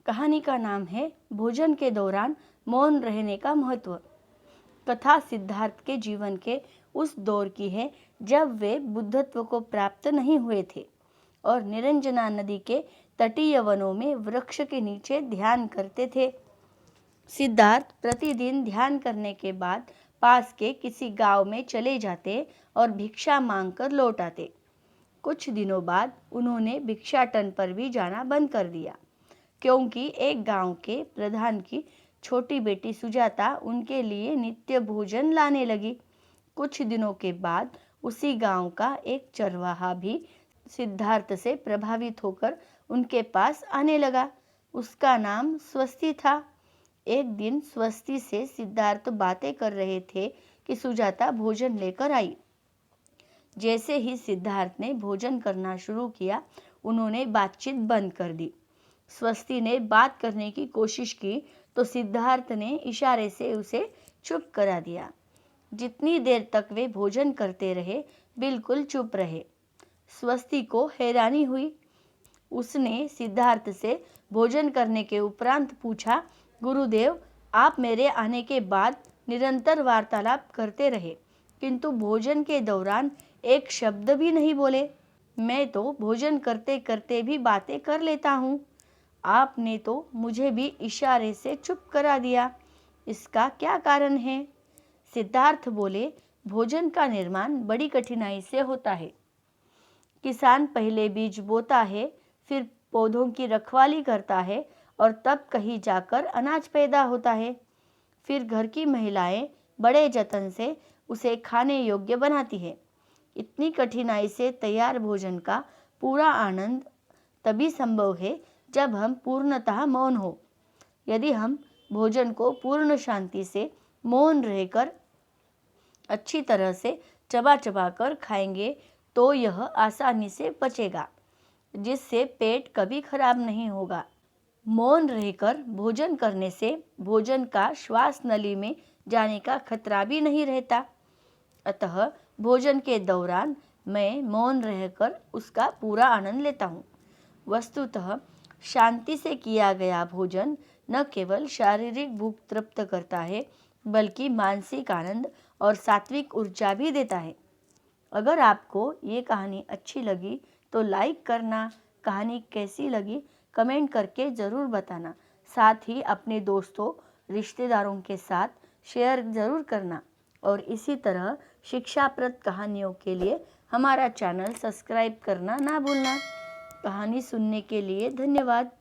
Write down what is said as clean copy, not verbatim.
कहानी का नाम है भोजन के दौरान मौन रहने का महत्व। कथा सिद्धार्थ के जीवन के उस दौर की है जब वे बुद्धत्व को प्राप्त नहीं हुए थे और निरंजना नदी के तटीय वनों में वृक्ष के नीचे ध्यान करते थे। सिद्धार्थ प्रतिदिन ध्यान करने के बाद पास के किसी गांव में चले जाते और भिक्षा मांगकर लौट आते। कुछ दिनों बाद उन्होंने भिक्षाटन पर भी जाना बंद कर दिया, क्योंकि एक गांव के प्रधान की छोटी बेटी सुजाता उनके लिए नित्य भोजन लाने लगी। कुछ दिनों के बाद उसी गांव का एक चरवाहा भी सिद्धार्थ से प्रभावित होकर उनके पास आने लगा। उसका नाम स्वस्ति था। एक दिन स्वस्ति से सिद्धार्थ बातें कर रहे थे कि सुजाता भोजन लेकर आई। जैसे ही सिद्धार्थ ने भोजन करना शुरू किया, उन्होंने बातचीत बंद कर दी। स्वस्ति ने बात करने की कोशिश की तो सिद्धार्थ ने इशारे से उसे चुप करा दिया। जितनी देर तक वे भोजन करते रहे, बिल्कुल चुप रहे। स्वस्ति को हैरानी हुई। उसने सिद्धार्थ से भोजन करने के उपरांत पूछा, गुरुदेव, आप मेरे आने के बाद निरंतर वार्तालाप करते रहे, किंतु भोजन के दौरान एक शब्द भी नहीं बोले। मैं तो भोजन करते करते भी बातें कर लेता हूँ। आपने तो मुझे भी इशारे से चुप करा दिया। इसका क्या कारण है? सिद्धार्थ बोले, भोजन का निर्माण बड़ी कठिनाई से होता है। किसान पहले बीज बोता है, फिर पौधों की रखवाली करता है और तब कहीं जाकर अनाज पैदा होता है। फिर घर की महिलाएं बड़े जतन से उसे खाने योग्य बनाती है। इतनी कठिनाई से तैयार भोजन का पूरा आनंद तभी संभव है जब हम पूर्णतः मौन हो। यदि हम भोजन को पूर्ण शांति से मौन रहकर अच्छी तरह से चबा चबा कर खाएंगे तो यह आसानी से पचेगा, जिससे पेट कभी खराब नहीं होगा। मौन रहकर भोजन करने से भोजन का श्वास नली में जाने का खतरा भी नहीं रहता। अतः भोजन के दौरान मैं मौन रहकर उसका पूरा आनंद लेता हूँ। वस्तुतः शांति से किया गया भोजन न केवल शारीरिक भूख तृप्त करता है, बल्कि मानसिक आनंद और सात्विक ऊर्जा भी देता है। अगर आपको ये कहानी अच्छी लगी तो लाइक करना, कहानी कैसी लगी कमेंट करके ज़रूर बताना। साथ ही अपने दोस्तों, रिश्तेदारों के साथ शेयर ज़रूर करना और इसी तरह शिक्षाप्रद कहानियों के लिए हमारा चैनल सब्सक्राइब करना ना भूलना। कहानी सुनने के लिए धन्यवाद।